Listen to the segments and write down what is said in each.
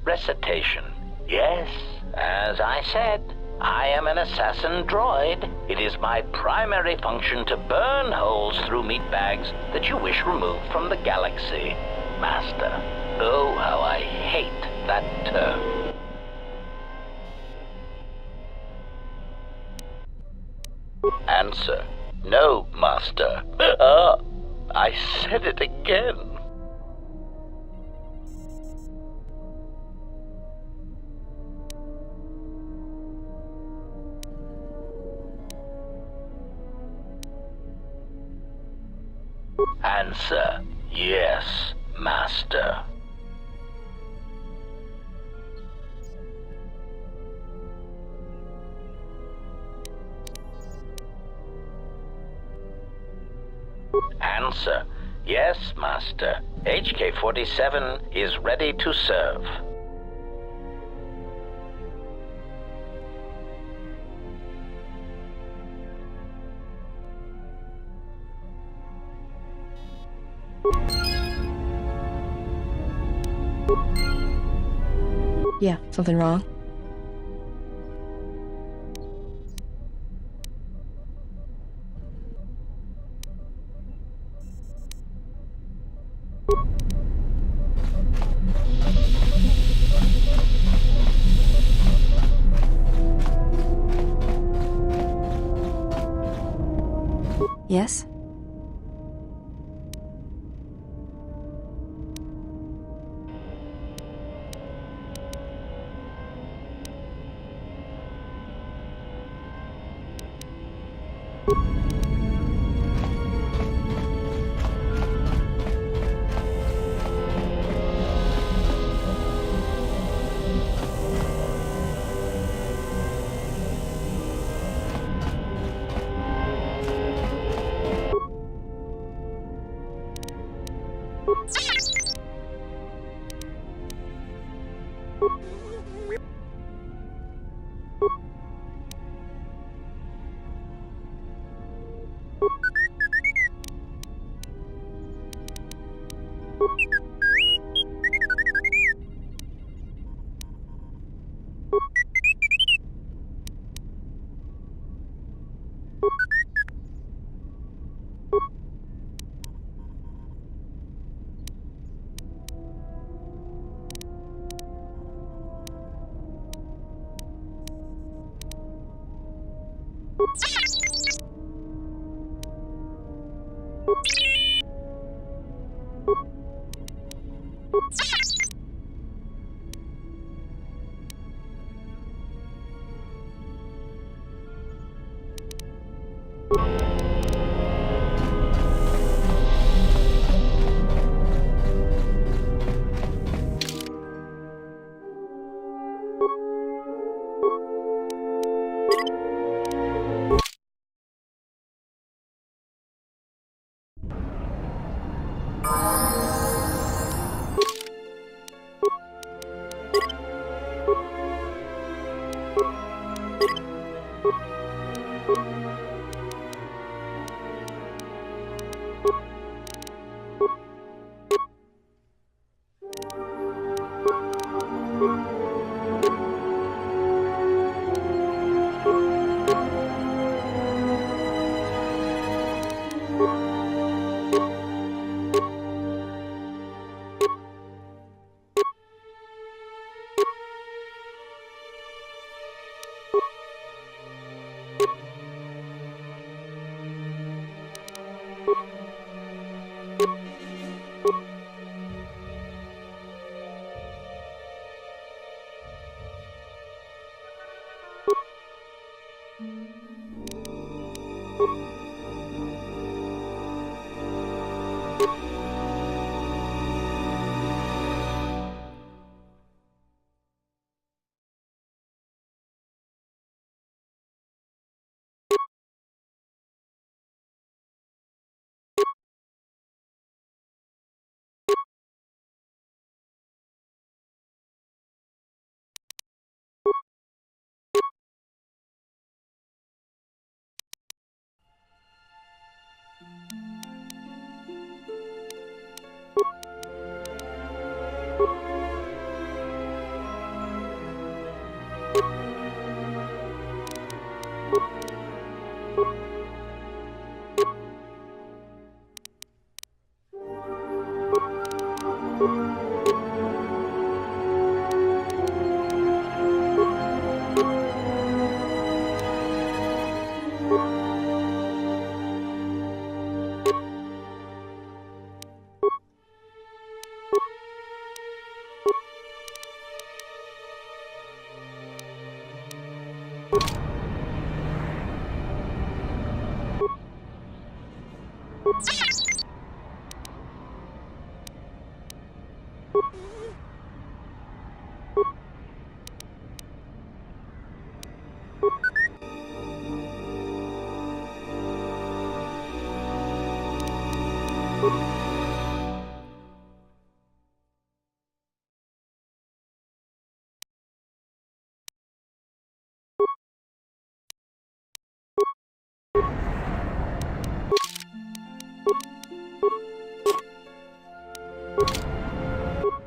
Recitation. Yes, as I said, I am an assassin droid. It is my primary function to burn holes through meat bags that you wish removed from the galaxy. Master, oh, how I hate that term. Answer. No, Master. I said it again. Answer. Yes, Master. Answer. Yes, Master. HK-47 is ready to serve. Yeah, something wrong? Yes?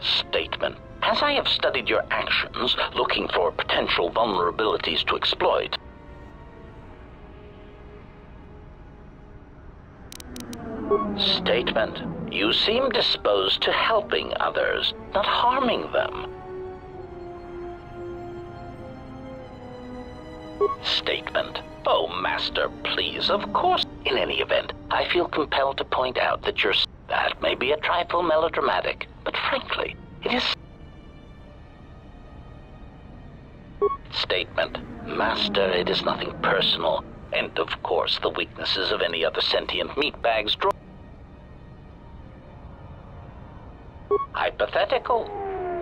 Statement. As I have studied your actions, looking for potential vulnerabilities to exploit. Statement. You seem disposed to helping others, not harming them. Statement. Oh, Master, please, of course. In any event, I feel compelled to point out that that may be a trifle melodramatic, but frankly, it is... Statement. Master, it is nothing personal, and of course the weaknesses of any other sentient meatbags draw... Hypothetical.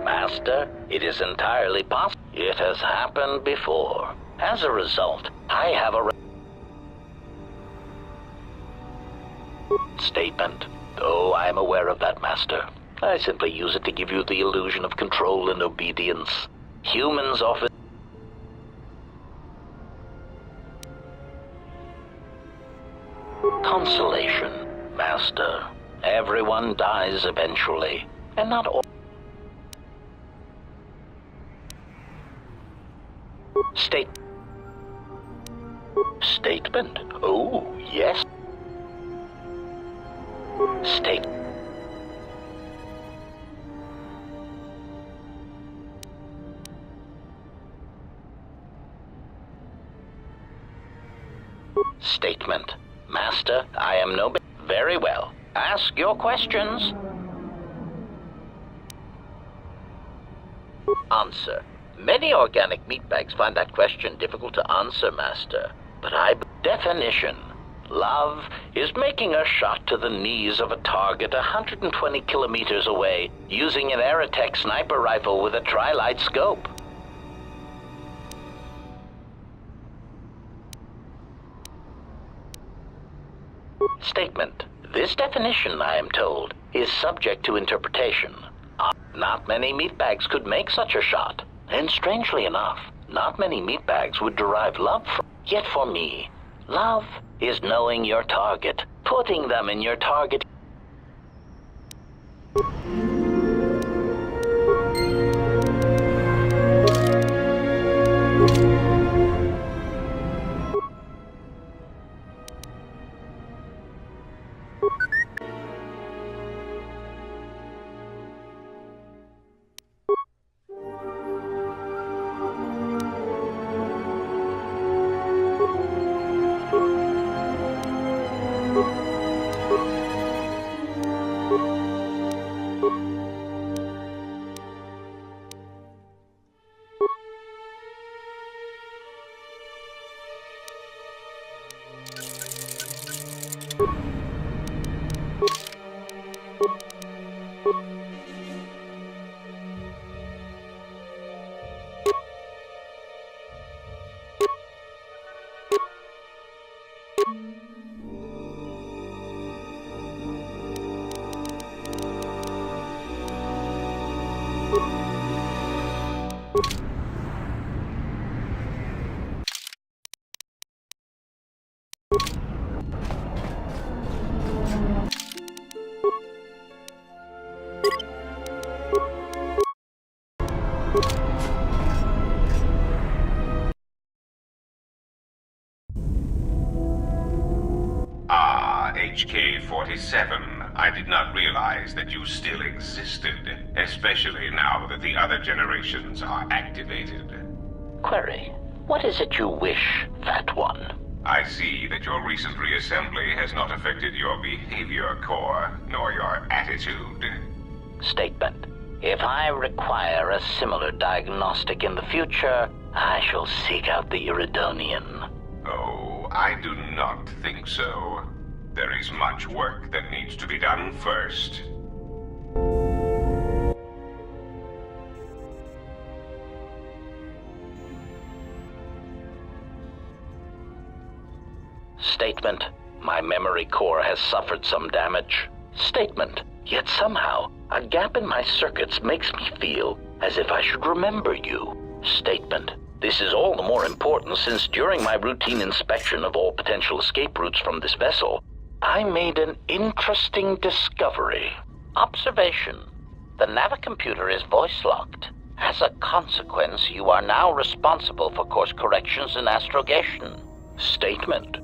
Master, it is entirely possible. It has happened before. As a result, I have a... Statement. Oh, I am aware of that, Master. I simply use it to give you the illusion of control and obedience. Humans often... Consolation, Master. Everyone dies eventually, and not all... Statement. Oh, yes. Statement. Master, I am no... Very well. Ask your questions. Answer. Many organic meatbags find that question difficult to answer, Master. But Definition. Love is making a shot to the knees of a target 120 kilometers away using an Aerotech sniper rifle with a tri-light scope. Statement. This definition, I am told, is subject to interpretation. Not many meatbags could make such a shot. And strangely enough, not many meatbags would derive love from. Yet for me, love is knowing your target, putting them in your target. I did not realize that you still existed, especially now that the other generations are activated. Query, what is it you wish, Fat One? I see that your recent reassembly has not affected your behavior core, nor your attitude. Statement. If I require a similar diagnostic in the future, I shall seek out the Iridonian. Oh, I do not think so. There is much work that needs to be done first. Statement. My memory core has suffered some damage. Statement. Yet somehow, a gap in my circuits makes me feel as if I should remember you. Statement. This is all the more important since during my routine inspection of all potential escape routes from this vessel, I made an interesting discovery. Observation. The navicomputer is voice-locked. As a consequence, you are now responsible for course corrections and astrogation. Statement.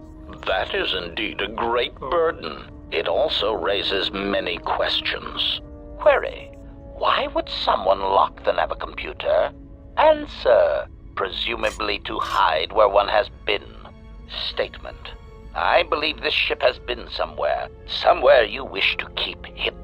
That is indeed a great burden. It also raises many questions. Query. Why would someone lock the navicomputer? Answer. Presumably to hide where one has been. Statement. I believe this ship has been somewhere. Somewhere you wish to keep hidden.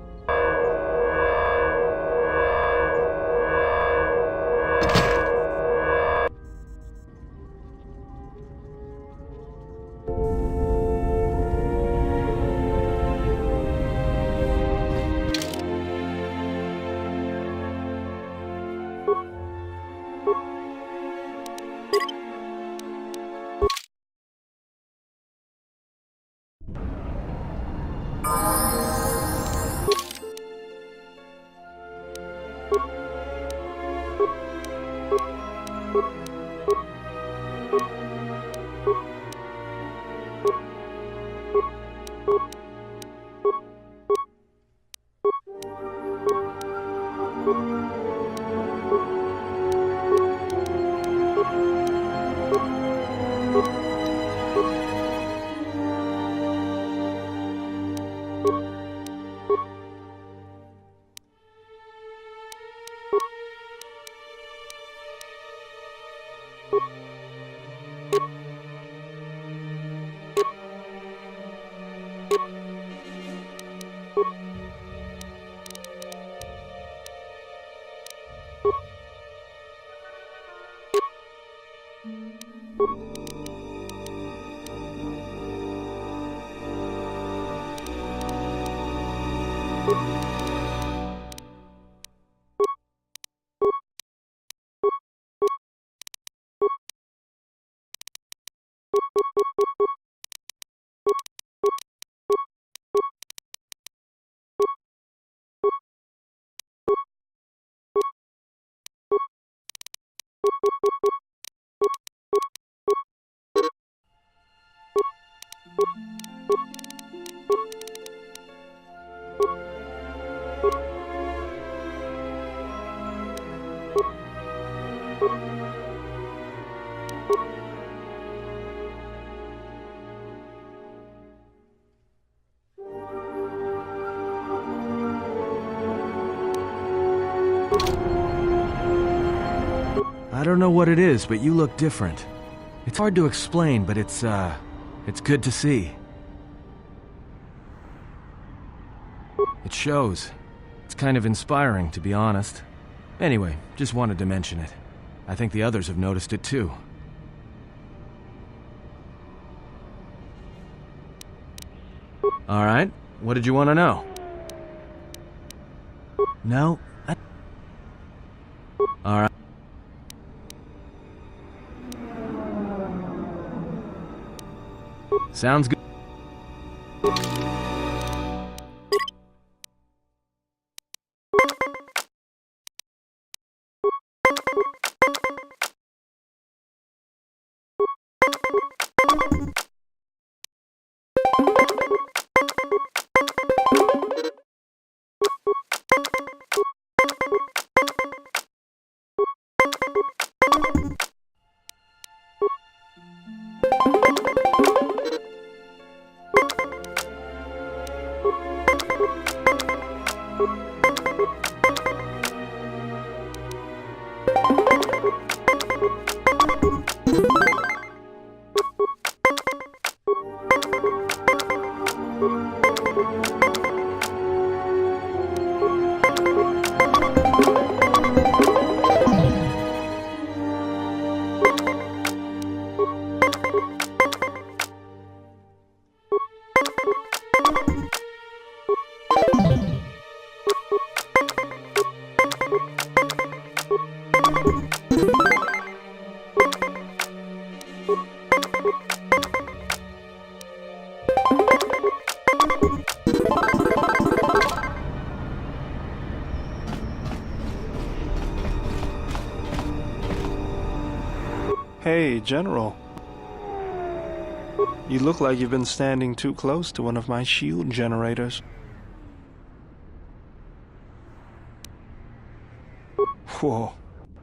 I don't know what it is, but you look different. It's hard to explain, but it's good to see. It shows. It's kind of inspiring, to be honest. Anyway, just wanted to mention it. I think the others have noticed it too. Alright, what did you want to know? No? Alright. Sounds good. Hey, General. You look like you've been standing too close to one of my shield generators. Whoa.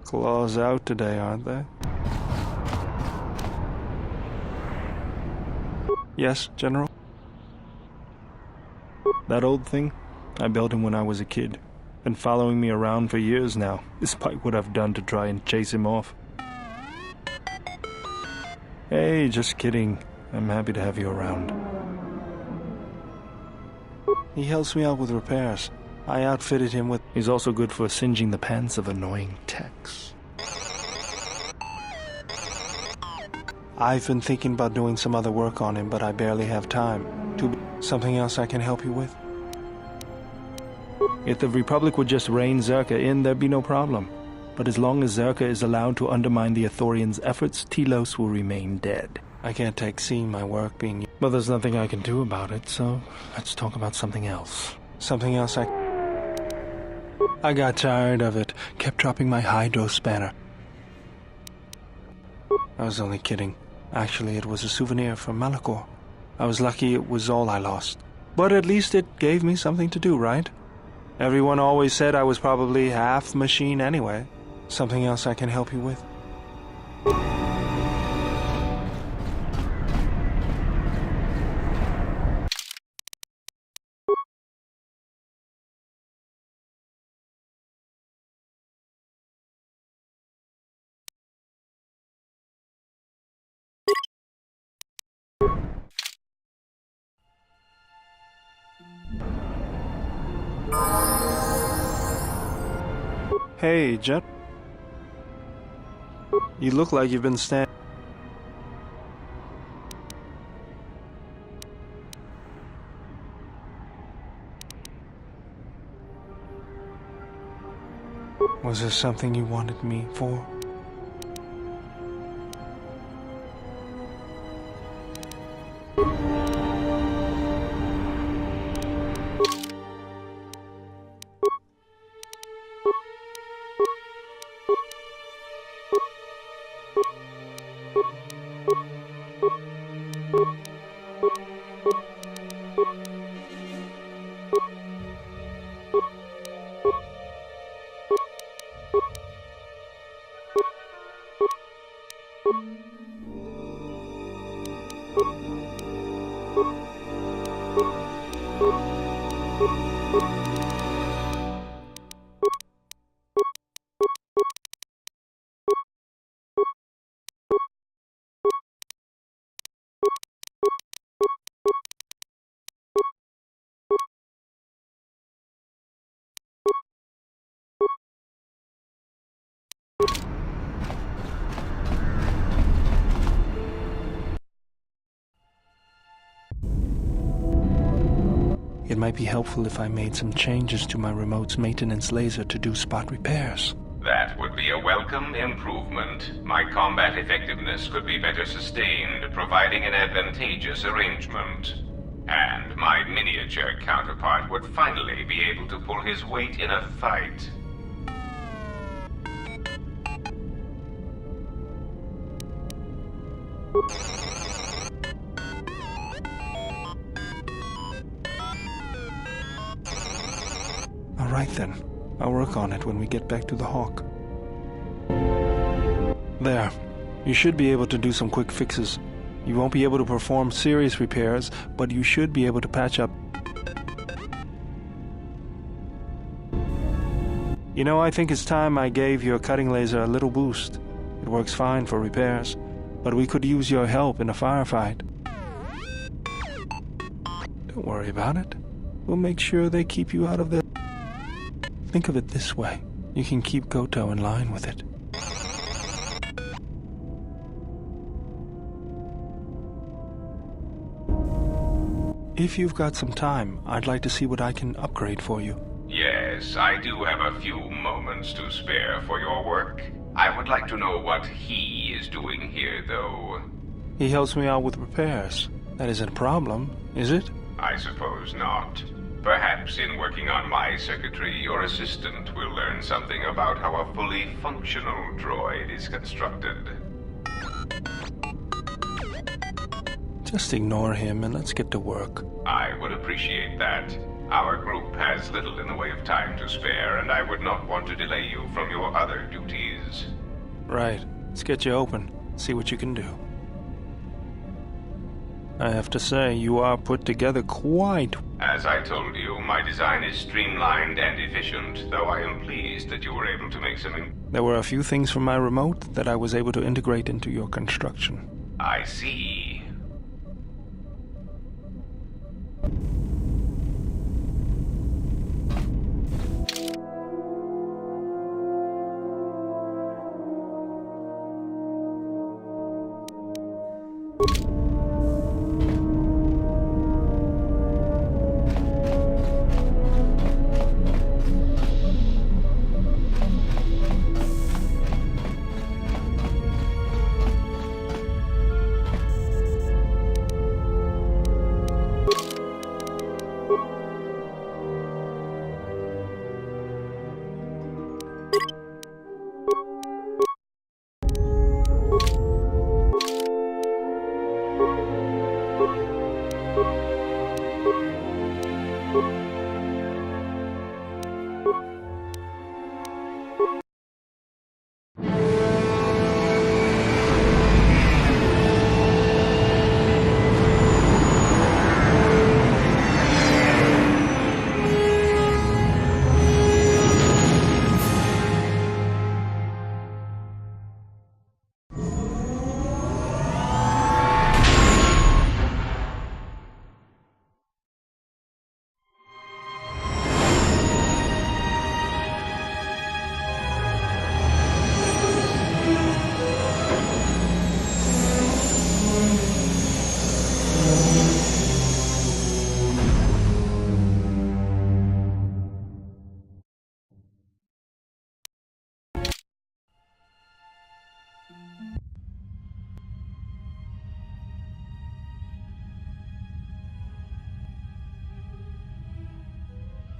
Claws out today, aren't they? Yes, General? That old thing? I built him when I was a kid. Been following me around for years now, despite what I've done to try and chase him off. Hey, just kidding. I'm happy to have you around. He helps me out with repairs. I outfitted him with... He's also good for singeing the pants of annoying techs. I've been thinking about doing some other work on him, but I barely have time. Something else I can help you with? If the Republic would just rein Zerka in, there'd be no problem. But as long as Zerka is allowed to undermine the Ithorians' efforts, Telos will remain dead. I can't take seeing my work being... Well, there's nothing I can do about it, so let's talk about something else. Something else I got tired of it. Kept dropping my hydro spanner. I was only kidding. Actually, it was a souvenir from Malachor. I was lucky it was all I lost. But at least it gave me something to do, right? Everyone always said I was probably half machine anyway. Something else I can help you with? Hey, Jet. You look like you've been standing... Was there something you wanted me for? It might be helpful if I made some changes to my remote's maintenance laser to do spot repairs. That would be a welcome improvement. My combat effectiveness could be better sustained, providing an advantageous arrangement. And my miniature counterpart would finally be able to pull his weight in a fight. All right then. I'll work on it when we get back to the Hawk. There. You should be able to do some quick fixes. You won't be able to perform serious repairs, but you should be able to patch up. You know, I think it's time I gave your cutting laser a little boost. It works fine for repairs, but we could use your help in a firefight. Don't worry about it. We'll make sure they keep you out of the... Think of it this way. You can keep Kotor in line with it. If you've got some time, I'd like to see what I can upgrade for you. Yes, I do have a few moments to spare for your work. I would like to know what he is doing here, though. He helps me out with repairs. That isn't a problem, is it? I suppose not. Perhaps in working on my circuitry, your assistant will learn something about how a fully functional droid is constructed. Just ignore him and let's get to work. I would appreciate that. Our group has little in the way of time to spare, and I would not want to delay you from your other duties. Right. Let's get you open. See what you can do. I have to say, you are put together quite... As I told you, my design is streamlined and efficient, though I am pleased that you were able to make some... There were a few things from my remote that I was able to integrate into your construction. I see.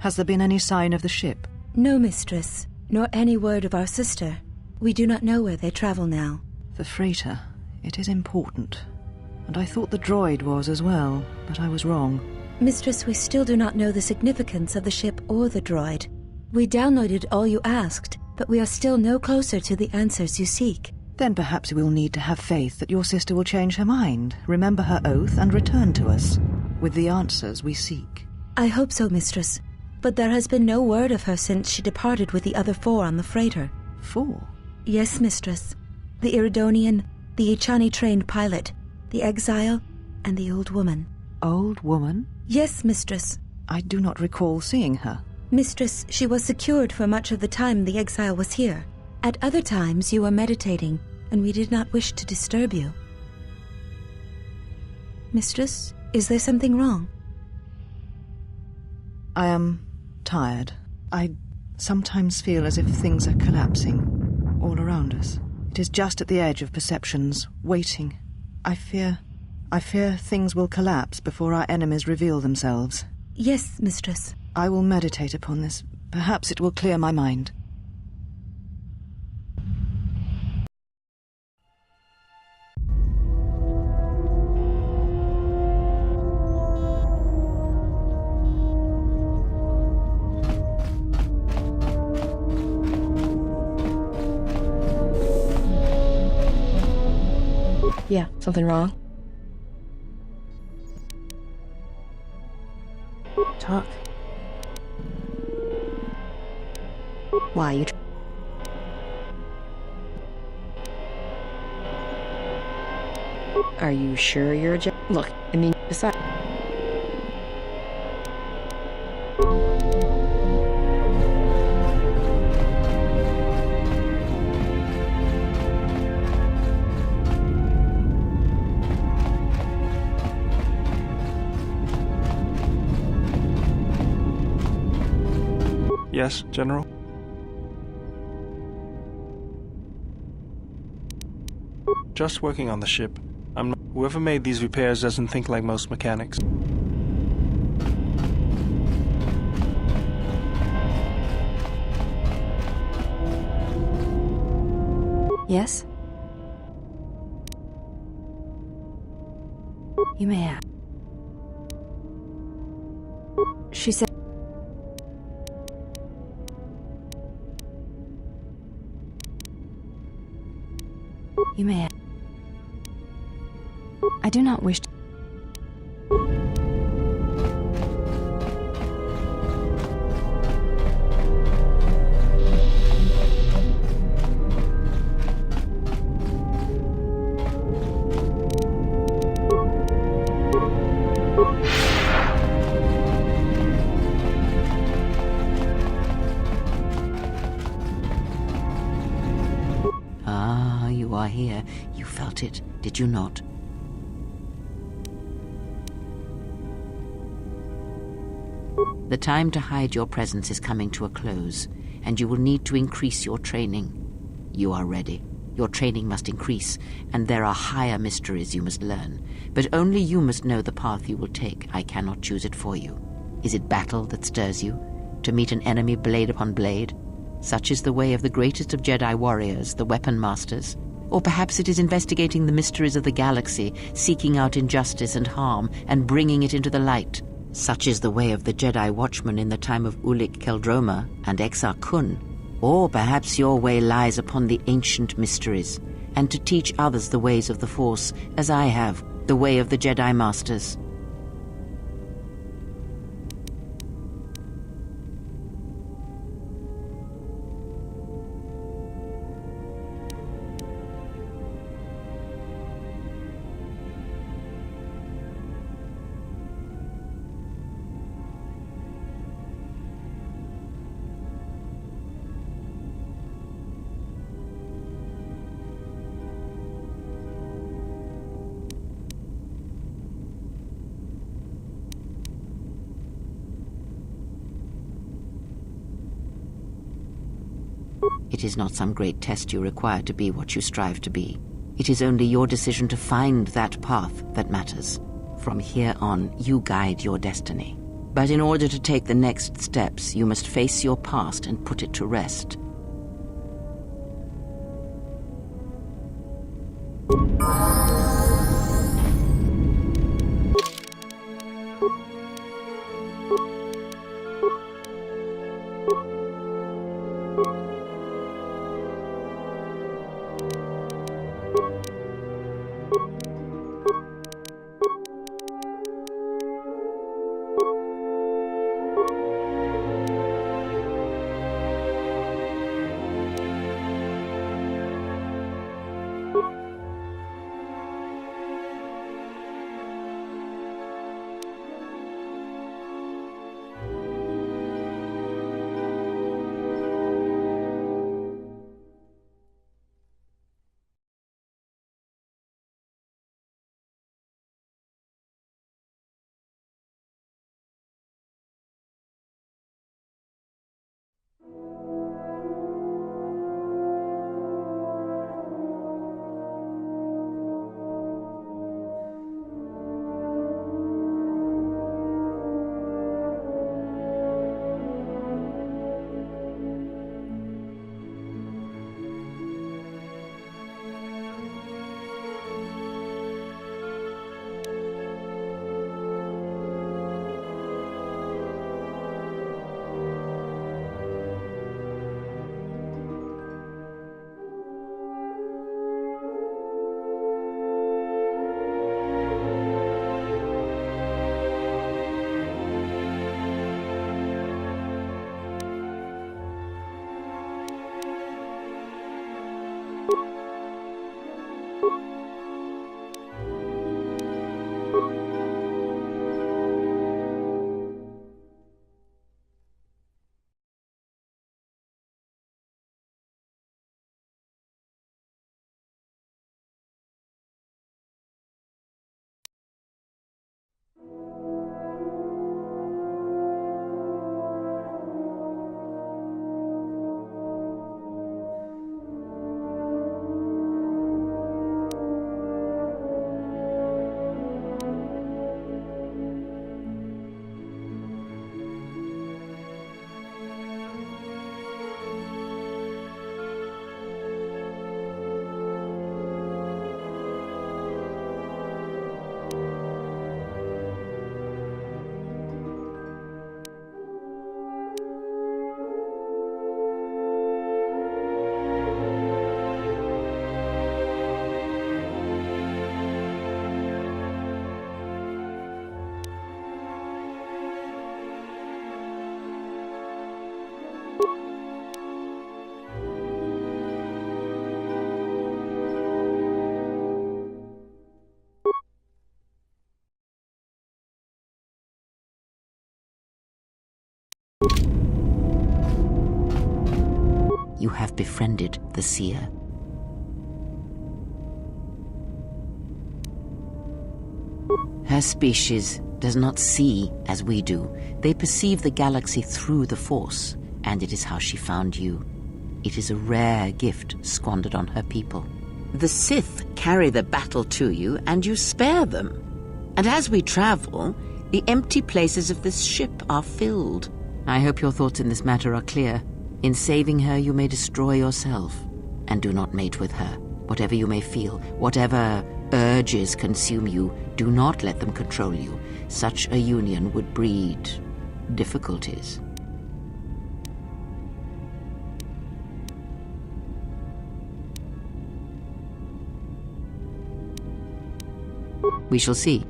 Has there been any sign of the ship? No, mistress, nor any word of our sister. We do not know where they travel now. The freighter. It is important. And I thought the droid was as well, but I was wrong. Mistress, we still do not know the significance of the ship or the droid. We downloaded all you asked, but we are still no closer to the answers you seek. Then perhaps we'll need to have faith that your sister will change her mind, remember her oath, and return to us with the answers we seek. I hope so, mistress. But there has been no word of her since she departed with the other 4 on the freighter. 4? Yes, mistress. The Iridonian, the Ichani-trained pilot, the exile, and the old woman. Old woman? Yes, mistress. I do not recall seeing her. Mistress, she was secured for much of the time the exile was here. At other times you were meditating, and we did not wish to disturb you. Mistress, is there something wrong? I am tired. I sometimes feel as if things are collapsing all around us. It is just at the edge of perceptions, waiting. I fear things will collapse before our enemies reveal themselves. Yes, mistress. I will meditate upon this. Perhaps it will clear my mind. Yeah, something wrong? Talk. Why you... Are you sure you're a Look, I mean, besides... Yes, General? Just working on the ship. Whoever made these repairs doesn't think like most mechanics. Yes? You may have. She said... You may have. I do not wish to... Ah, you are here. You felt it, did you not? The time to hide your presence is coming to a close, and you will need to increase your training. You are ready. Your training must increase, and there are higher mysteries you must learn. But only you must know the path you will take. I cannot choose it for you. Is it battle that stirs you? To meet an enemy blade upon blade? Such is the way of the greatest of Jedi warriors, the weapon masters. Or perhaps it is investigating the mysteries of the galaxy, seeking out injustice and harm, and bringing it into the light. Such is the way of the Jedi Watchman in the time of Ulic Qel-Droma and Exar Kun. Or perhaps your way lies upon the ancient mysteries, and to teach others the ways of the Force, as I have, the way of the Jedi Masters. It is not some great test you require to be what you strive to be. It is only your decision to find that path that matters. From here on, you guide your destiny. But in order to take the next steps, you must face your past and put it to rest. You have befriended the seer. Her species does not see as we do. They perceive the galaxy through the Force, and it is how she found you. It is a rare gift squandered on her people. The Sith carry the battle to you, and you spare them. And as we travel, the empty places of this ship are filled. I hope your thoughts in this matter are clear. In saving her, you may destroy yourself. And do not mate with her. Whatever you may feel, whatever urges consume you, do not let them control you. Such a union would breed difficulties. We shall see.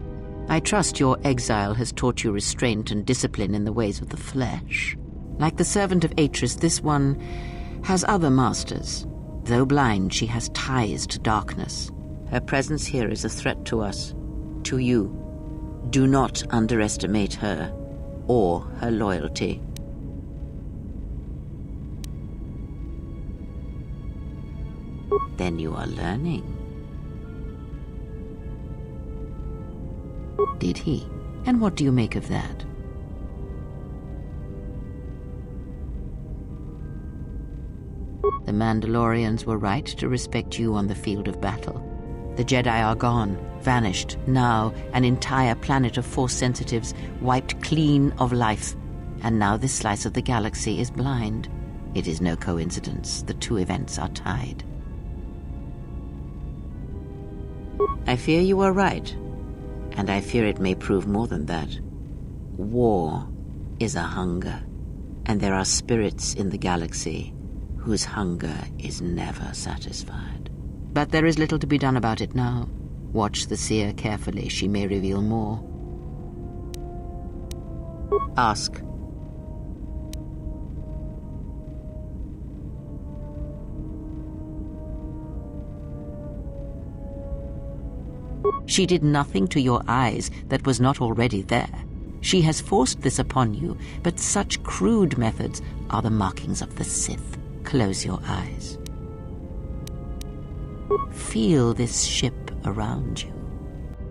I trust your exile has taught you restraint and discipline in the ways of the flesh. Like the servant of Atris, this one has other masters. Though blind, she has ties to darkness. Her presence here is a threat to us, to you. Do not underestimate her or her loyalty. Then you are learning. Did he? And what do you make of that? The Mandalorians were right to respect you on the field of battle. The Jedi are gone, vanished. Now, an entire planet of Force sensitives wiped clean of life. And now this slice of the galaxy is blind. It is no coincidence. The two events are tied. I fear you are right. And I fear it may prove more than that. War is a hunger. And there are spirits in the galaxy whose hunger is never satisfied. But there is little to be done about it now. Watch the seer carefully. She may reveal more. Ask. She did nothing to your eyes that was not already there. She has forced this upon you, but such crude methods are the markings of the Sith. Close your eyes. Feel this ship around you.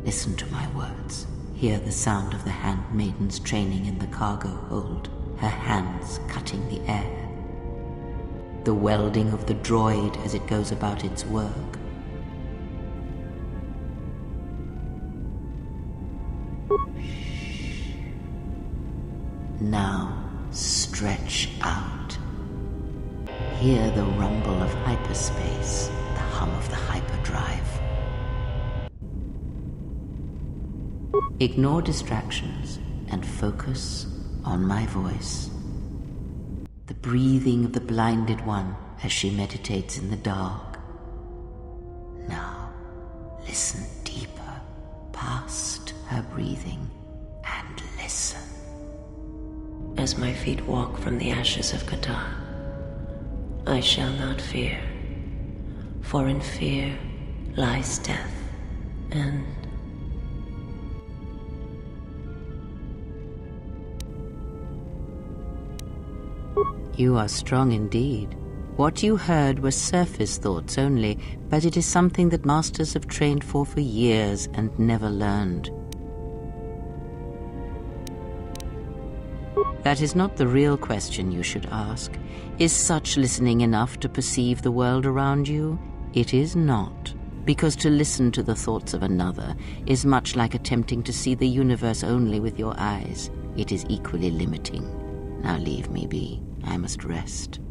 Listen to my words. Hear the sound of the handmaidens training in the cargo hold, her hands cutting the air. The welding of the droid as it goes about its work. Now, stretch out. Hear the rumble of hyperspace, the hum of the hyperdrive. Ignore distractions and focus on my voice. The breathing of the blinded one as she meditates in the dark. Now, listen deeper, past her breathing, and listen. As my feet walk from the ashes of Kotor, I shall not fear, for in fear lies death, and you are strong indeed. What you heard were surface thoughts only, but it is something that masters have trained for years and never learned. That is not the real question you should ask. Is such listening enough to perceive the world around you? It is not. Because to listen to the thoughts of another is much like attempting to see the universe only with your eyes. It is equally limiting. Now leave me be. I must rest.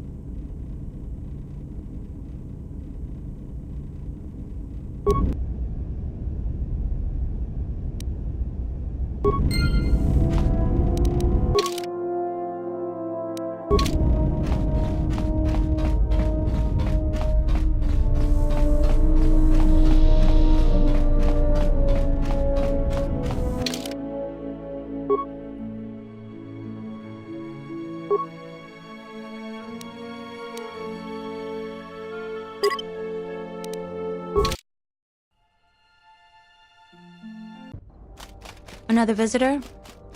Another visitor?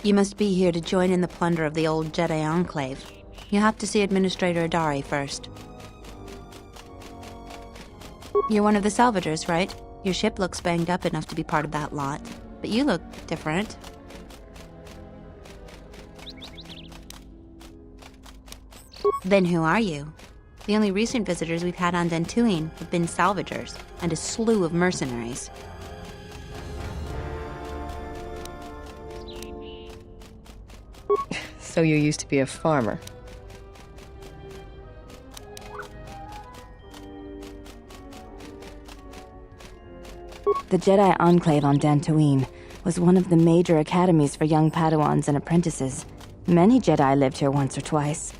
You must be here to join in the plunder of the old Jedi Enclave. You have to see Administrator Adari first. You're one of the salvagers, right? Your ship looks banged up enough to be part of that lot, but you look different. Then who are you? The only recent visitors we've had on Dantooine have been salvagers and a slew of mercenaries. So you used to be a farmer. The Jedi Enclave on Dantooine was one of the major academies for young Padawans and apprentices. Many Jedi lived here once or twice.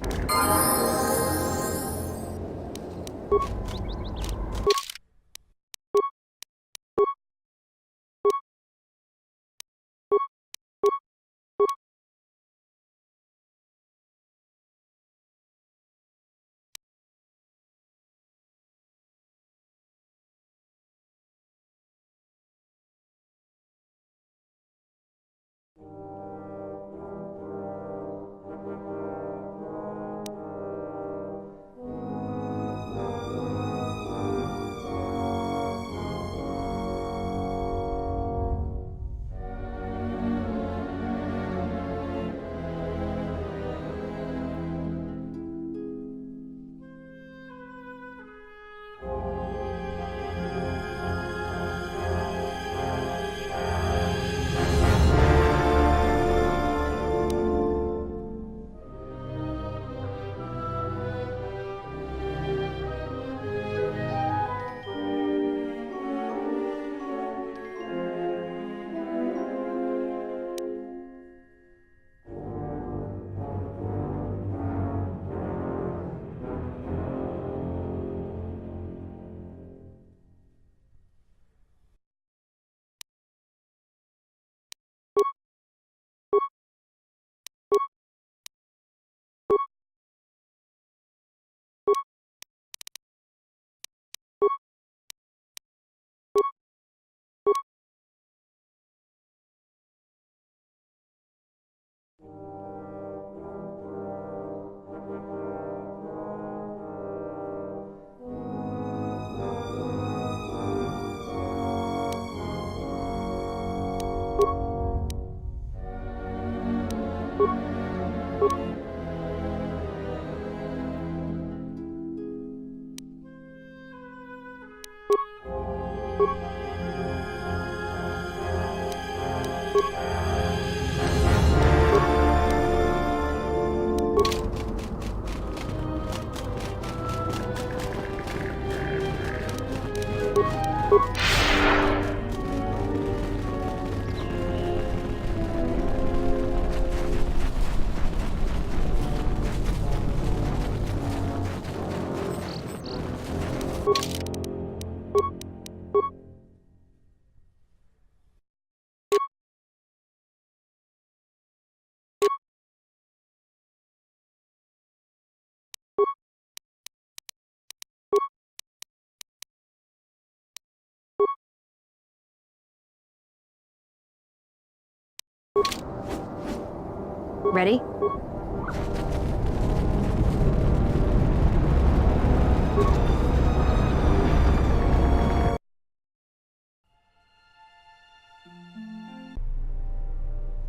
Ready?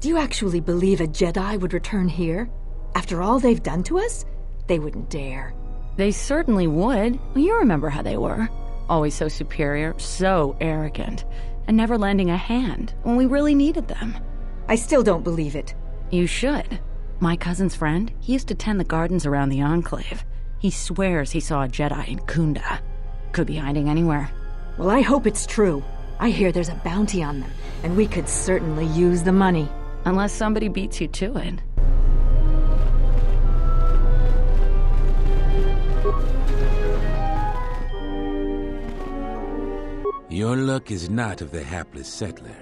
Do you actually believe a Jedi would return here? After all they've done to us? They wouldn't dare. They certainly would. You remember how they were. Always so superior, so arrogant, and never lending a hand when we really needed them. I still don't believe it. You should. My cousin's friend, he used to tend the gardens around the Enclave. He swears he saw a Jedi in Kunda. Could be hiding anywhere. Well, I hope it's true. I hear there's a bounty on them, and we could certainly use the money. Unless somebody beats you to it. Your luck is not of the hapless settler.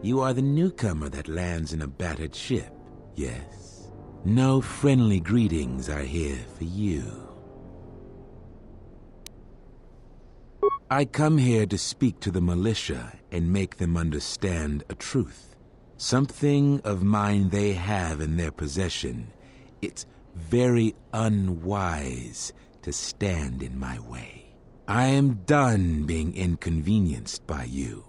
You are the newcomer that lands in a battered ship, yes. No friendly greetings are here for you. I come here to speak to the militia and make them understand a truth. Something of mine they have in their possession. It's very unwise to stand in my way. I am done being inconvenienced by you.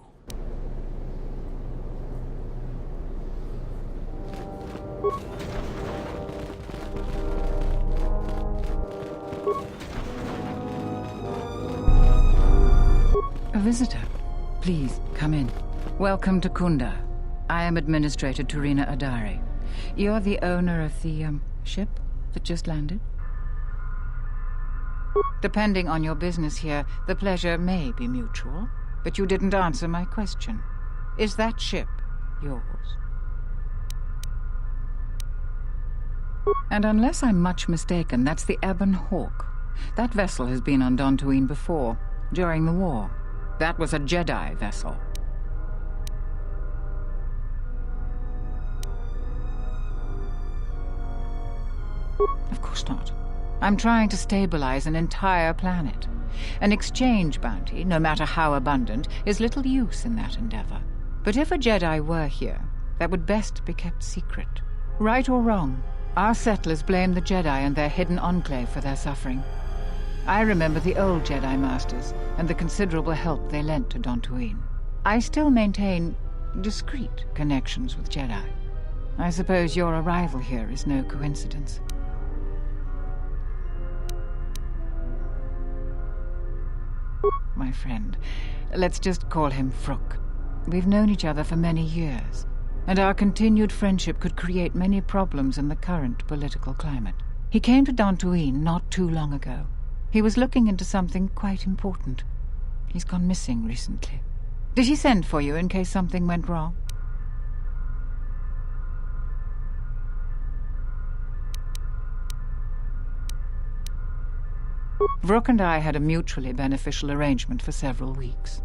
A visitor. Please, come in. Welcome to Kunda. I am Administrator Turina Adari. You're the owner of the, ship that just landed? Depending on your business here, the pleasure may be mutual, but you didn't answer my question. Is that ship yours? And unless I'm much mistaken, that's the Ebon Hawk. That vessel has been on Dantooine before, during the war. That was a Jedi vessel. Of course not. I'm trying to stabilize an entire planet. An exchange bounty, no matter how abundant, is little use in that endeavor. But if a Jedi were here, that would best be kept secret. Right or wrong, our settlers blame the Jedi and their hidden enclave for their suffering. I remember the old Jedi Masters and the considerable help they lent to Dantooine. I still maintain discreet connections with Jedi. I suppose your arrival here is no coincidence. My friend, let's just call him Frook. We've known each other for many years, and our continued friendship could create many problems in the current political climate. He came to Dantooine not too long ago. He was looking into something quite important. He's gone missing recently. Did he send for you in case something went wrong? Vrook and I had a mutually beneficial arrangement for several weeks.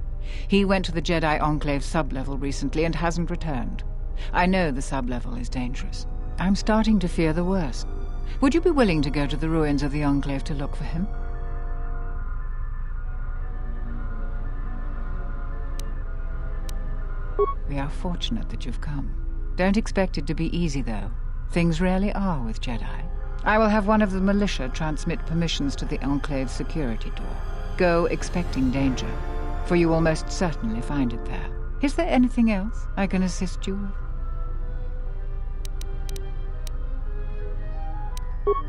He went to the Jedi Enclave sublevel recently and hasn't returned. I know the sublevel is dangerous. I'm starting to fear the worst. Would you be willing to go to the ruins of the Enclave to look for him? We are fortunate that you've come. Don't expect it to be easy, though. Things rarely are with Jedi. I will have one of the militia transmit permissions to the Enclave's security door. Go expecting danger, for you will most certainly find it there. Is there anything else I can assist you with?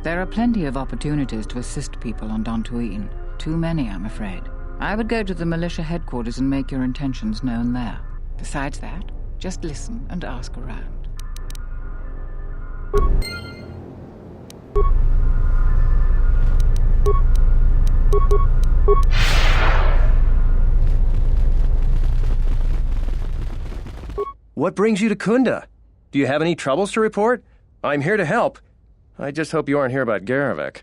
There are plenty of opportunities to assist people on Dantooine. Too many, I'm afraid. I would go to the militia headquarters and make your intentions known there. Besides that, just listen and ask around. What brings you to Kunda? Do you have any troubles to report? I'm here to help. I just hope you aren't here about Garavik.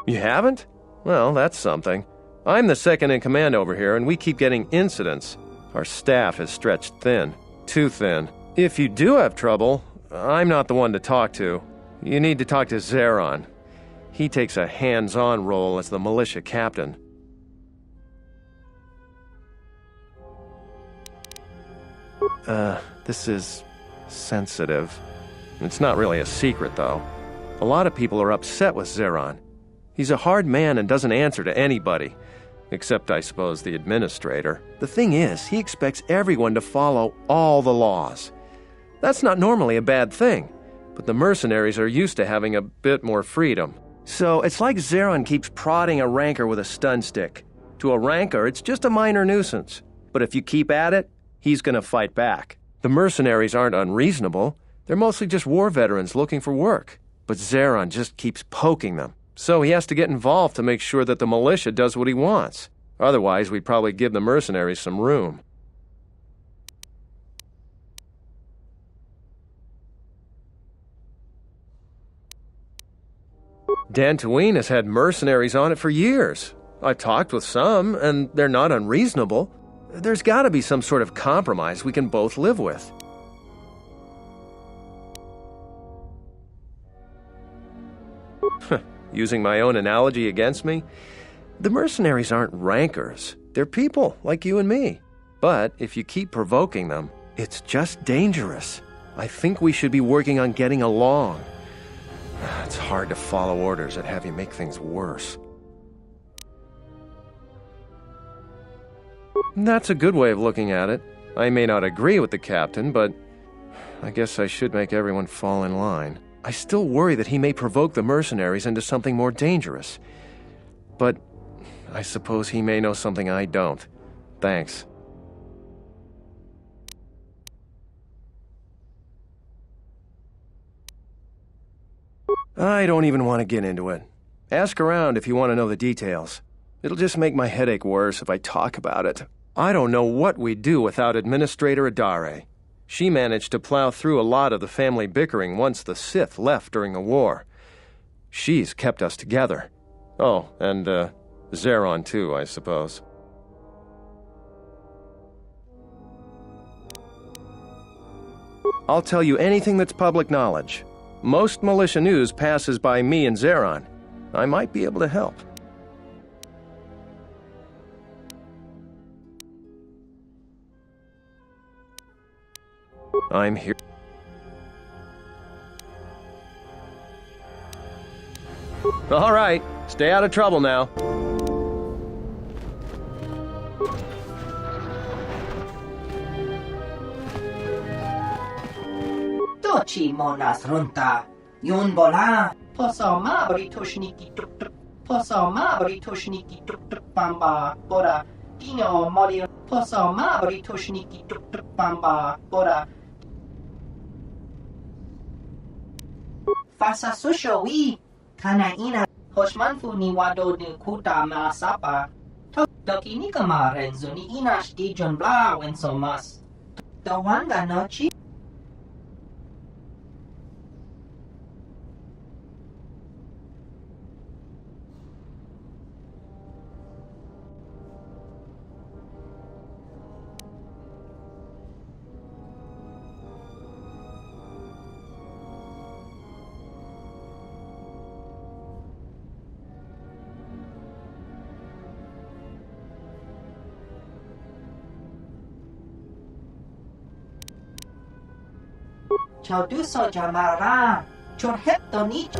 You haven't? Well, that's something. I'm the second in command over here, and we keep getting incidents. Our staff is stretched thin. Too thin. If you do have trouble, I'm not the one to talk to. You need to talk to Zeron. He takes a hands-on role as the militia captain. This is sensitive. It's not really a secret, though. A lot of people are upset with Zeron. He's a hard man and doesn't answer to anybody. Except, I suppose, the administrator. The thing is, he expects everyone to follow all the laws. That's not normally a bad thing, but the mercenaries are used to having a bit more freedom. So it's like Zeron keeps prodding a rancor with a stun stick. To a rancor, it's just a minor nuisance. But if you keep at it, he's going to fight back. The mercenaries aren't unreasonable. They're mostly just war veterans looking for work. But Zeron just keeps poking them. So he has to get involved to make sure that the militia does what he wants. Otherwise, we'd probably give the mercenaries some room. Dantooine has had mercenaries on it for years. I've talked with some, and they're not unreasonable. There's got to be some sort of compromise we can both live with. Using my own analogy against me, the mercenaries aren't rancors. They're people, like you and me. But if you keep provoking them, it's just dangerous. I think we should be working on getting along. It's hard to follow orders that have you make things worse. That's a good way of looking at it. I may not agree with the captain, but I guess I should make everyone fall in line. I still worry that he may provoke the mercenaries into something more dangerous. But I suppose he may know something I don't. Thanks. I don't even want to get into it. Ask around if you want to know the details. It'll just make my headache worse if I talk about it. I don't know what we'd do without Administrator Adare. She managed to plow through a lot of the family bickering once the Sith left during the war. She's kept us together. Oh, and, Zeron too, I suppose. I'll tell you anything that's public knowledge. Most militia news passes by me and Zeron. I might be able to help. I'm here. All right, stay out of trouble now. Tochi monas runta. Yun bola. Posoma britushniki tuk tuk. Posoma britushniki tuk tuk bamba. Bora. Dino mori. Posoma britushniki tuk tuk bamba. Bora. Fasa susho wi. Kana ina. Hoshmanfu ni wado ni kuta maasapa. Dokini kama renzo ni inash di John Bla when so mas. Dawanga nochi. Ciao du so jamara. Chorhet donich.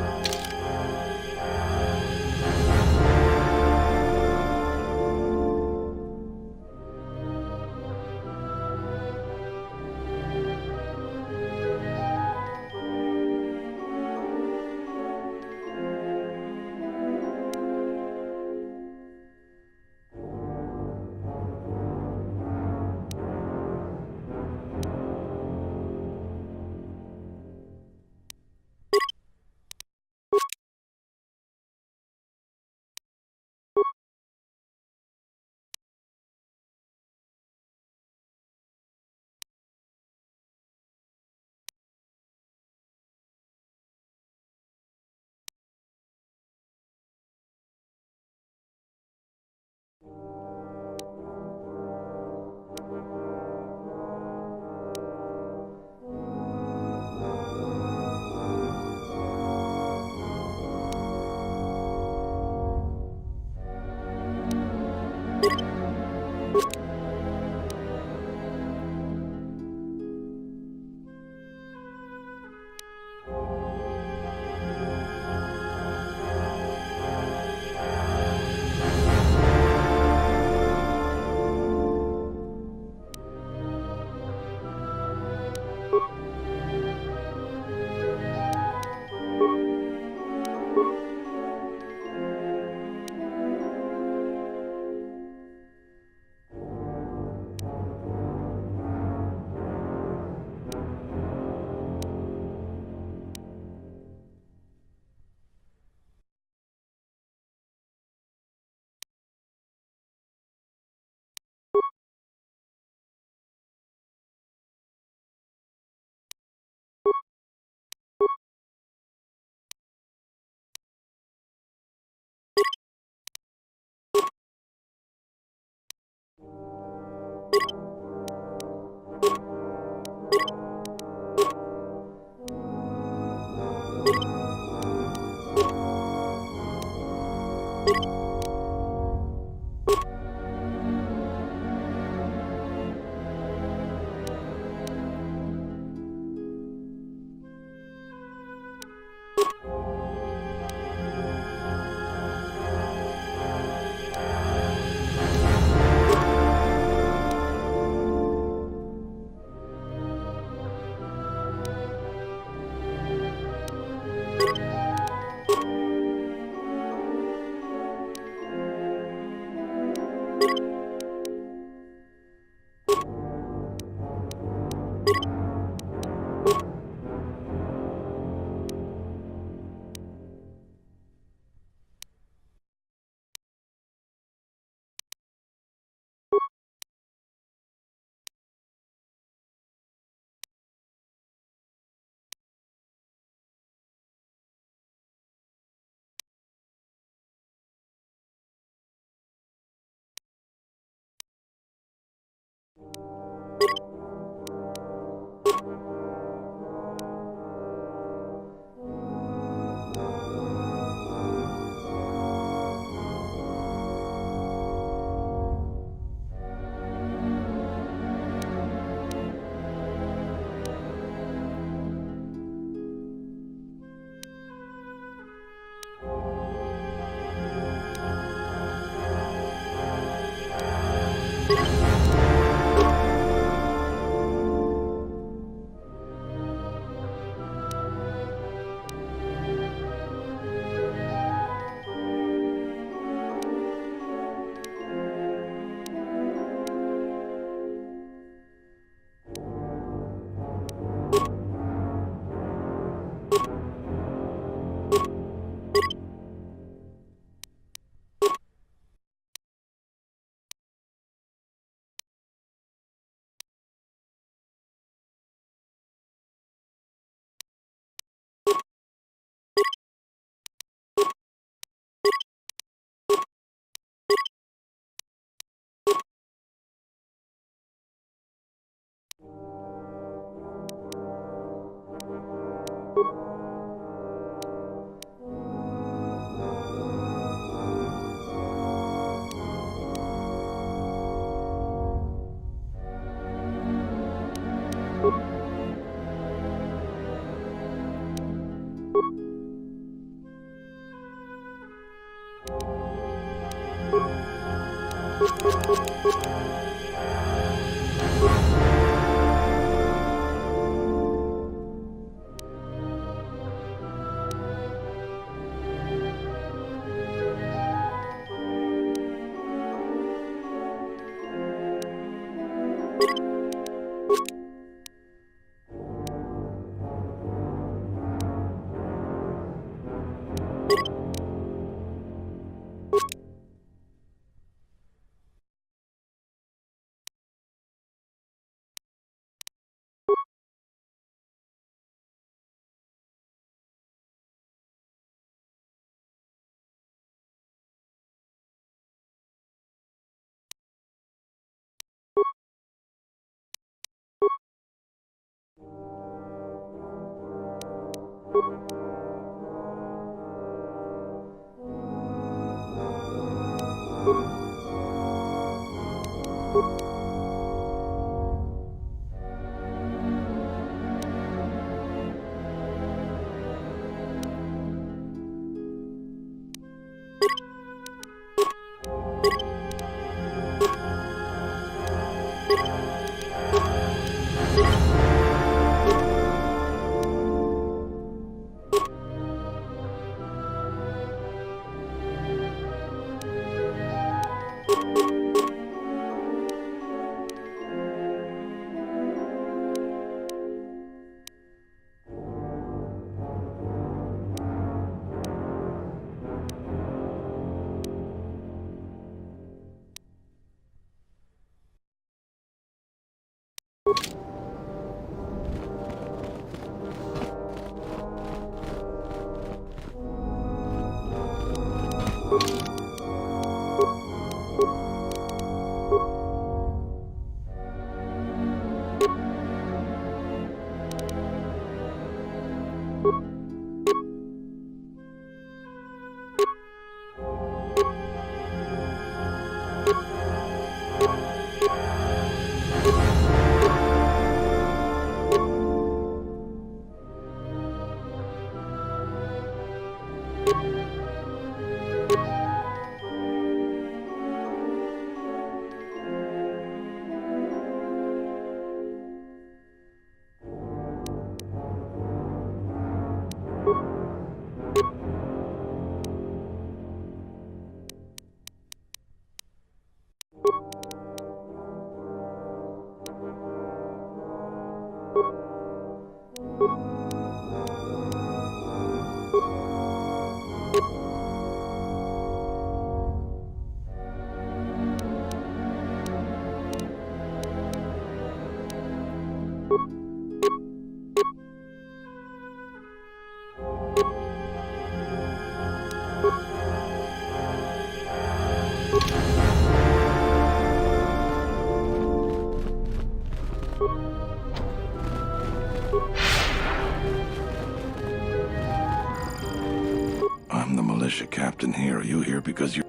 I'm the militia captain here. Are you here because you're...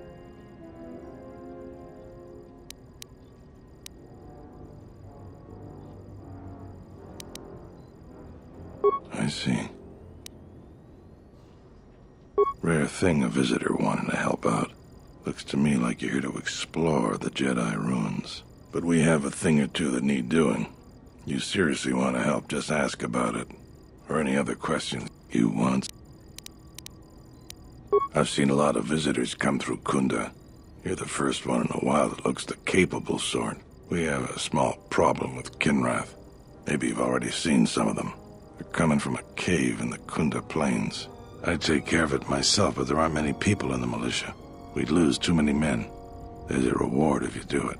I see. Rare thing a visitor wanting to help out. Looks to me like you're here to explore the Jedi ruins. But we have a thing or two that need doing. You seriously want to help, just ask about it. Or any other questions you want. I've seen a lot of visitors come through Kunda. You're the first one in a while that looks the capable sort. We have a small problem with Kinrath. Maybe you've already seen some of them. They're coming from a cave in the Kunda Plains. I'd take care of it myself, but there aren't many people in the militia. We'd lose too many men. There's a reward if you do it.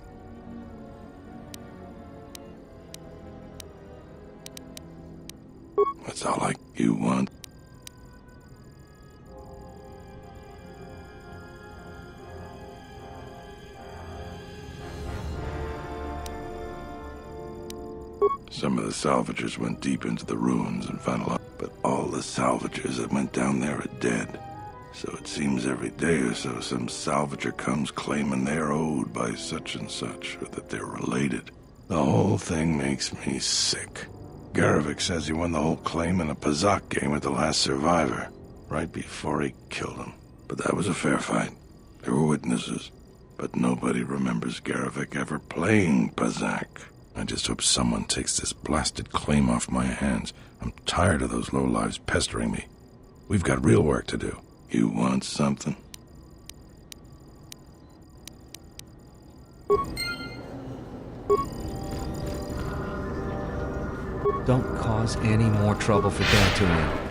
That's all you want. Some of the salvagers went deep into the ruins and found a lot, but all the salvagers that went down there are dead. So it seems every day or so some salvager comes claiming they're owed by such and such, or that they're related. The whole thing makes me sick. Garavik says he won the whole claim in a Pazak game with the last survivor, right before he killed him. But that was a fair fight. There were witnesses, but nobody remembers Garavik ever playing Pazak. I just hope someone takes this blasted claim off my hands. I'm tired of those lowlives pestering me. We've got real work to do. You want something? Don't cause any more trouble for Dantooine.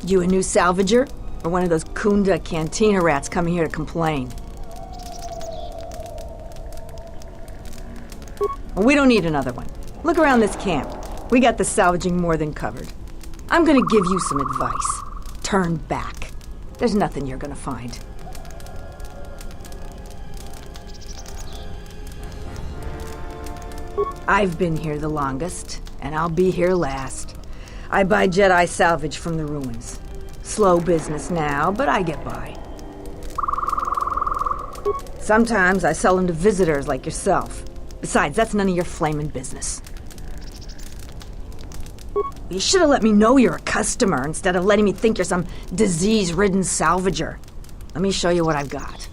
You a new salvager? Or one of those Kunda cantina rats coming here to complain? Well, we don't need another one. Look around this camp. We got the salvaging more than covered. I'm gonna give you some advice. Turn back. There's nothing you're gonna find. I've been here the longest, and I'll be here last. I buy Jedi salvage from the ruins. Slow business now, but I get by. Sometimes I sell them to visitors like yourself. Besides, that's none of your flaming business. You should have let me know you're a customer instead of letting me think you're some disease-ridden salvager. Let me show you what I've got.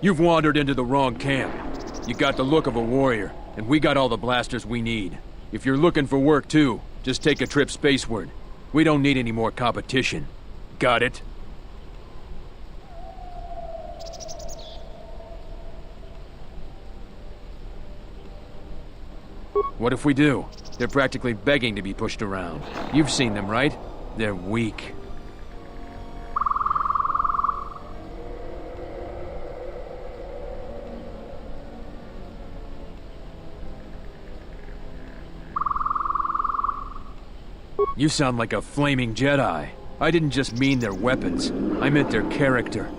You've wandered into the wrong camp. You got the look of a warrior, and we got all the blasters we need. If you're looking for work too, just take a trip spaceward. We don't need any more competition. Got it? What if we do? They're practically begging to be pushed around. You've seen them, right? They're weak. You sound like a flaming Jedi. I didn't just mean their weapons. I meant their character.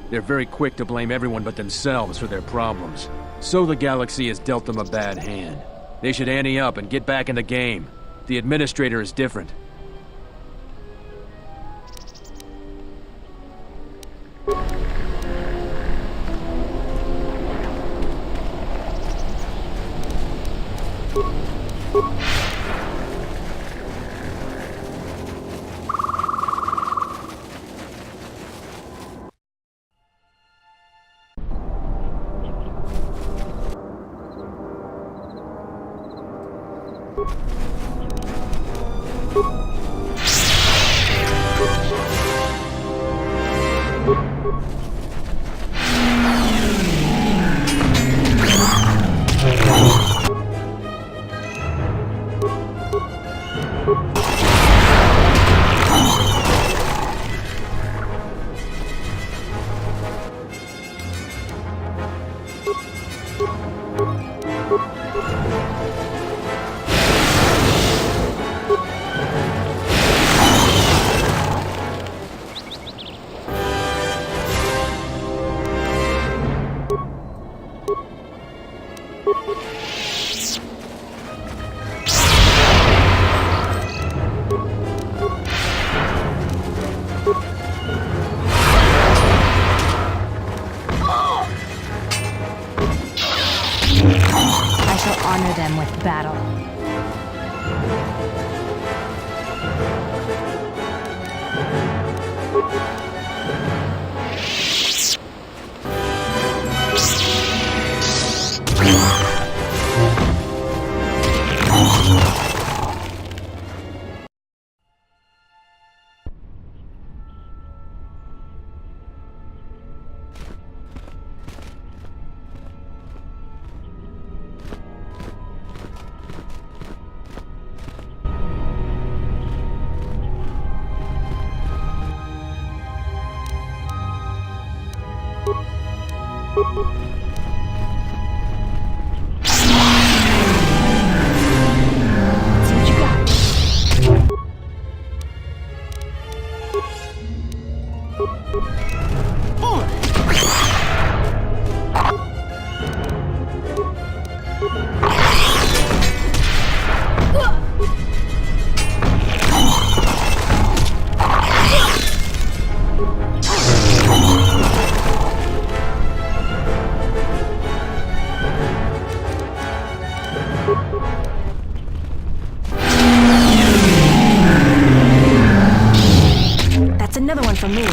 They're very quick to blame everyone but themselves for their problems. So the galaxy has dealt them a bad hand. They should ante up and get back in the game. The administrator is different. I shall honor them with battle. That's another one from me.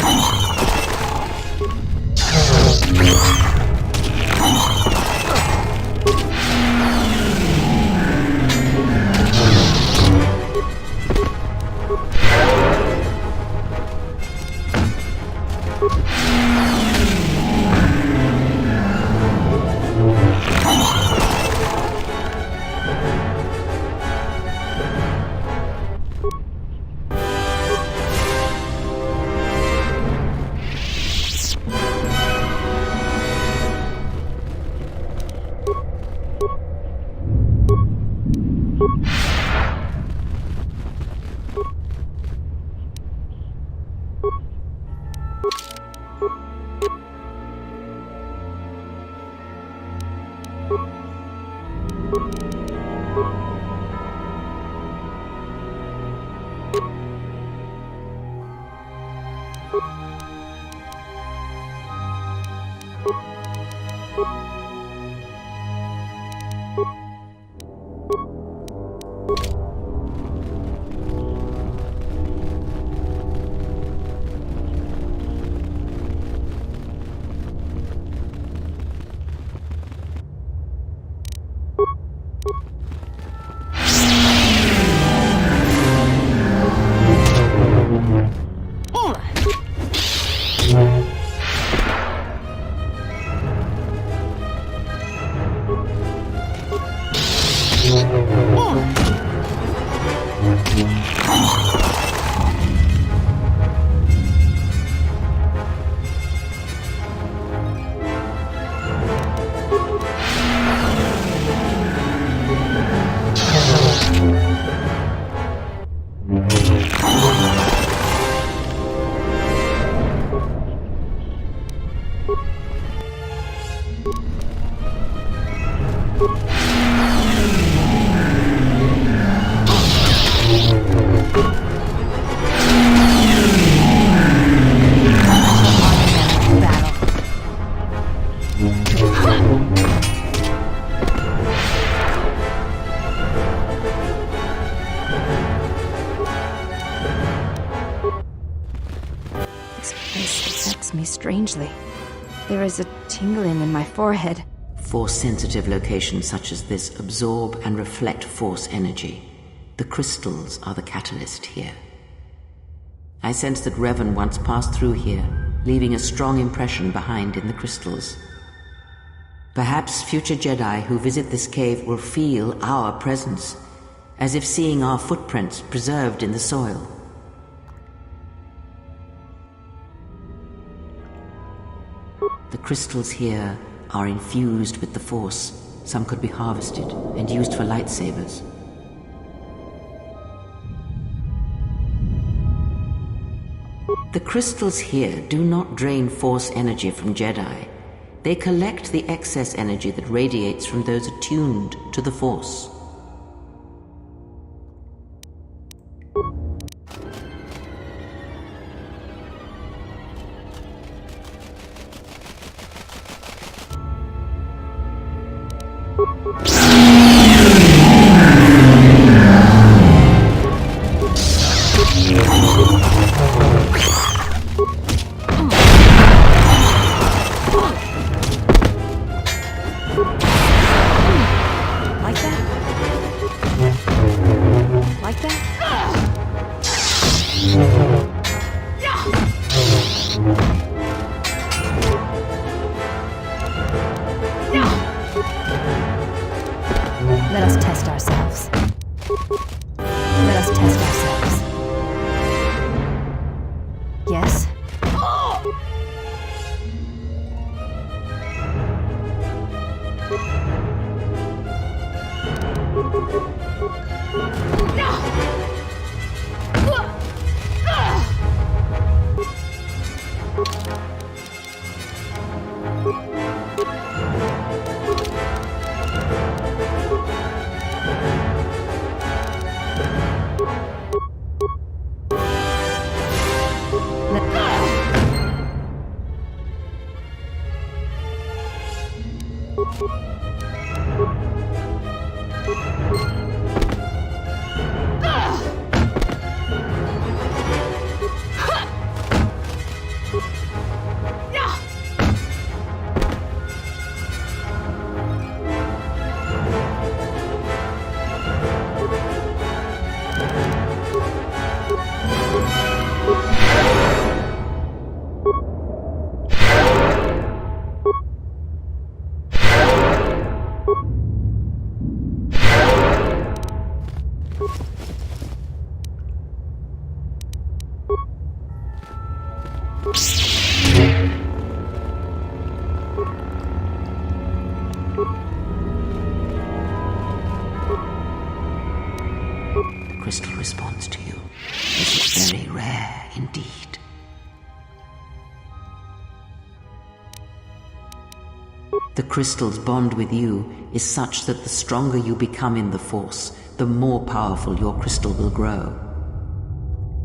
This place affects me strangely. There is a tingling in my forehead. Force-sensitive locations such as this absorb and reflect force energy. The crystals are the catalyst here. I sense that Revan once passed through here, leaving a strong impression behind in the crystals. Perhaps future Jedi who visit this cave will feel our presence, as if seeing our footprints preserved in the soil. The crystals here are infused with the Force. Some could be harvested and used for lightsabers. The crystals here do not drain Force energy from Jedi. They collect the excess energy that radiates from those attuned to the Force. Let us test ourselves. Let us test ourselves. Yes? The crystal responds to you. This is very rare indeed. The crystal's bond with you is such that the stronger you become in the Force, the more powerful your crystal will grow.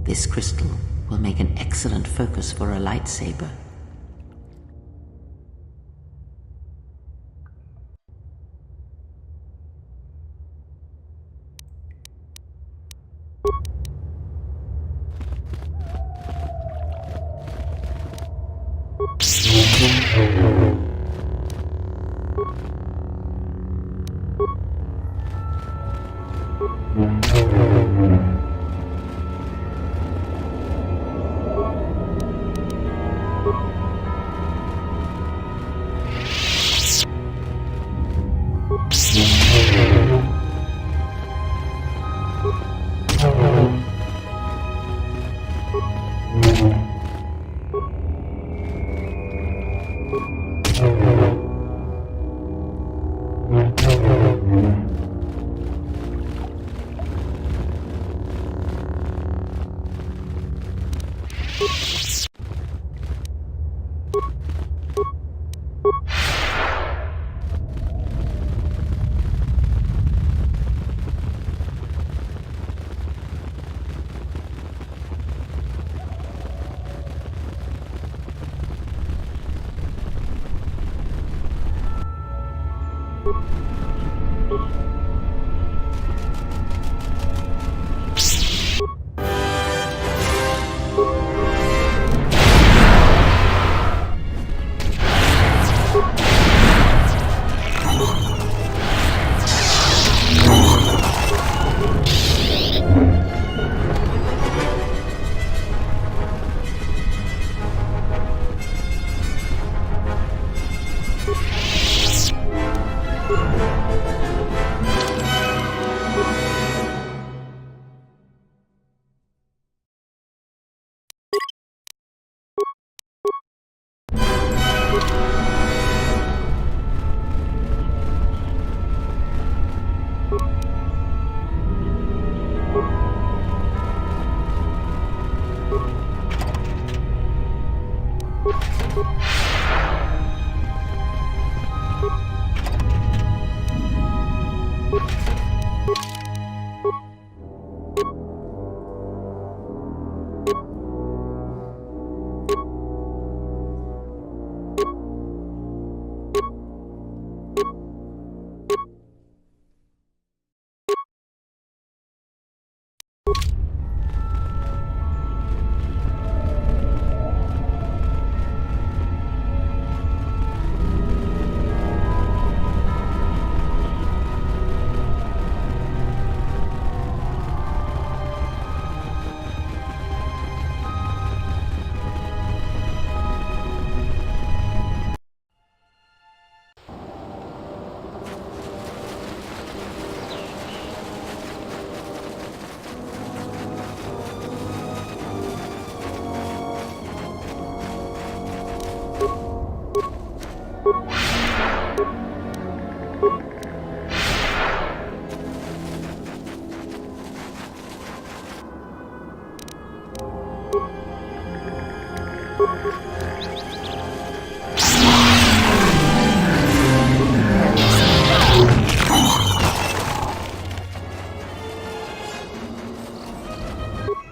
This crystal will make an excellent focus for a lightsaber.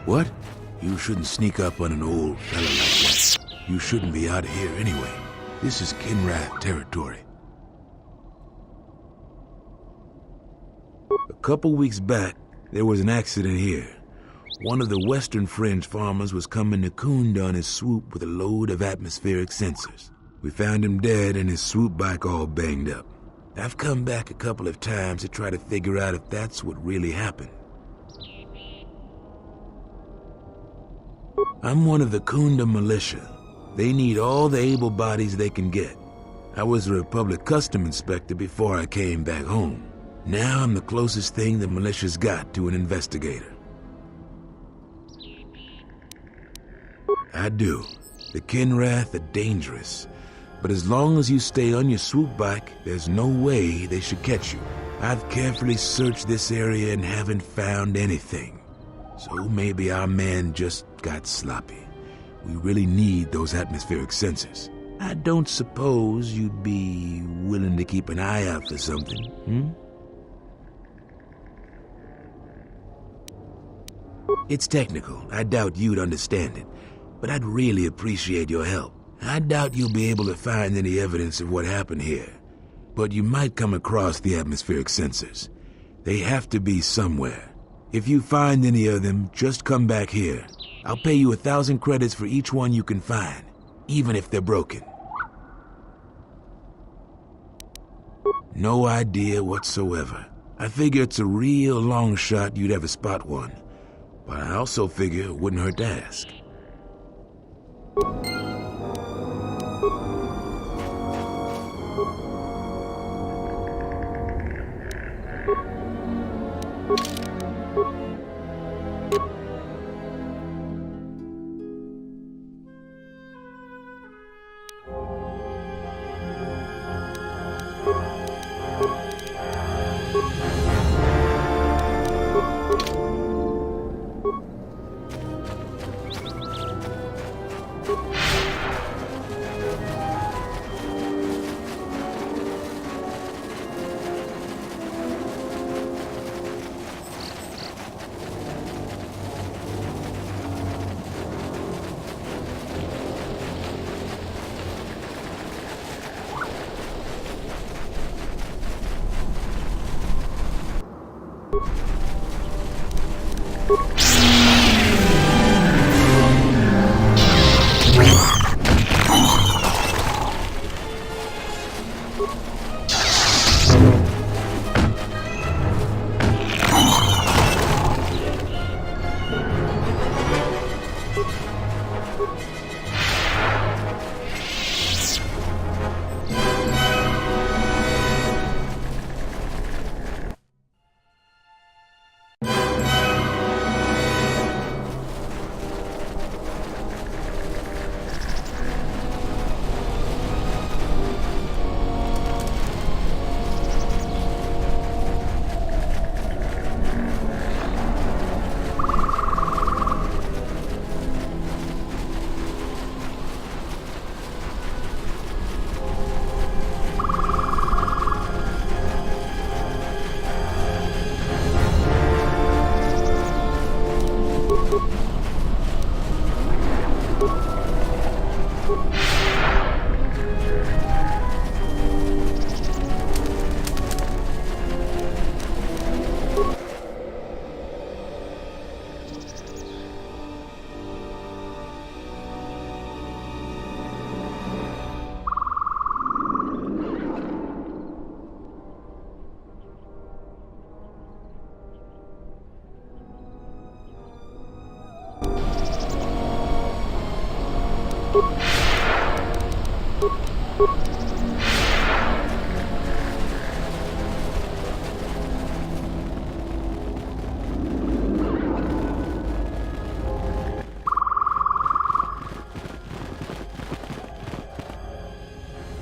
What? You shouldn't sneak up on an old fella like that. You shouldn't be out here anyway. This is Kinrath territory. A couple weeks back, there was an accident here. One of the Western Fringe farmers was coming to Kunda on his swoop with a load of atmospheric sensors. We found him dead and his swoop bike all banged up. I've come back a couple of times to try to figure out if that's what really happened. I'm one of the Kunda militia. They need all the able bodies they can get. I was a Republic custom inspector before I came back home. Now I'm the closest thing the militia's got to an investigator. I do. The Kinrath are dangerous. But as long as you stay on your swoop bike, there's no way they should catch you. I've carefully searched this area and haven't found anything. So maybe our man just got sloppy. We really need those atmospheric sensors. I don't suppose you'd be willing to keep an eye out for something, hmm? It's technical. I doubt you'd understand it. But I'd really appreciate your help. I doubt you'll be able to find any evidence of what happened here. But you might come across the atmospheric sensors. They have to be somewhere. If you find any of them, just come back here. I'll pay you 1,000 credits for each one you can find, even if they're broken. No idea whatsoever. I figure it's a real long shot you'd ever spot one. But I also figure it wouldn't hurt to ask.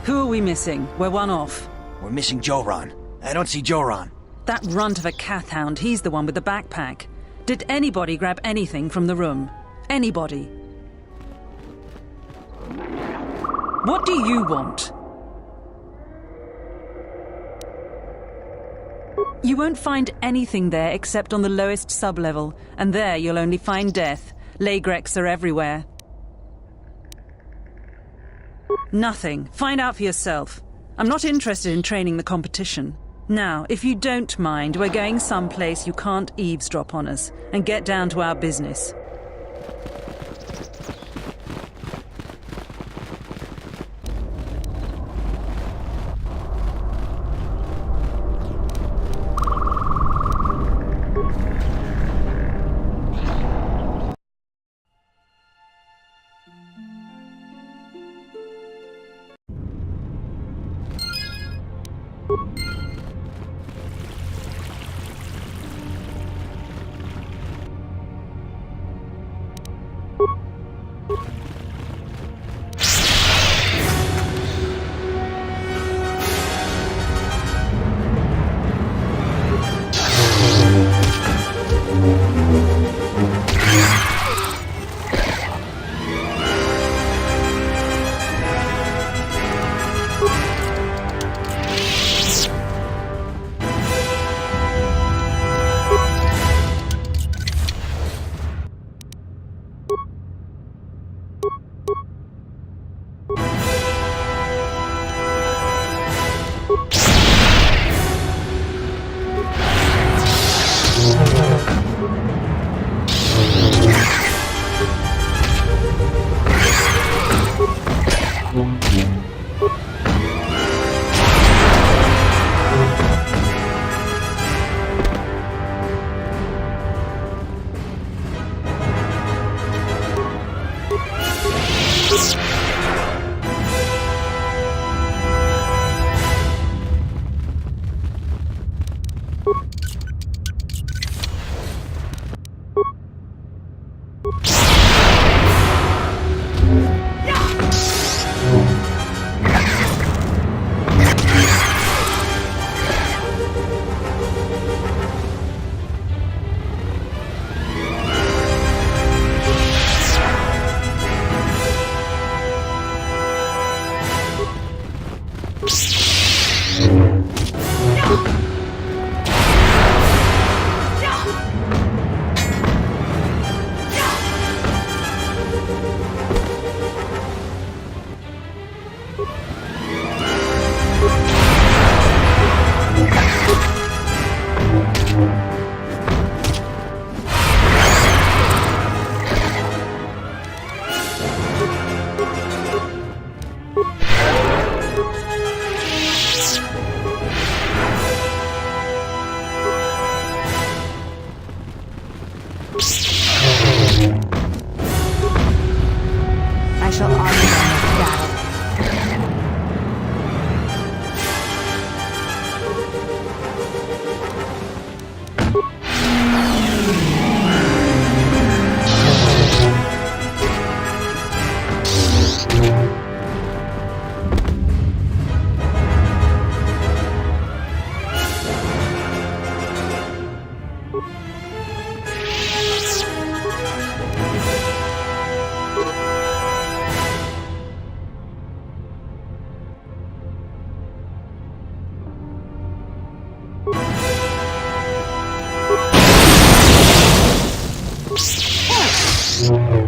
Who are we missing? We're one off. We're missing Joran. I don't see Joran. That runt of a Cathhound, he's the one with the backpack. Did anybody grab anything from the room? Anybody? What do you want? You won't find anything there except on the lowest sub-level, and there you'll only find death. Lagreks are everywhere. Nothing. Find out for yourself. I'm not interested in training the competition. Now, if you don't mind, we're going someplace you can't eavesdrop on us, and get down to our business. you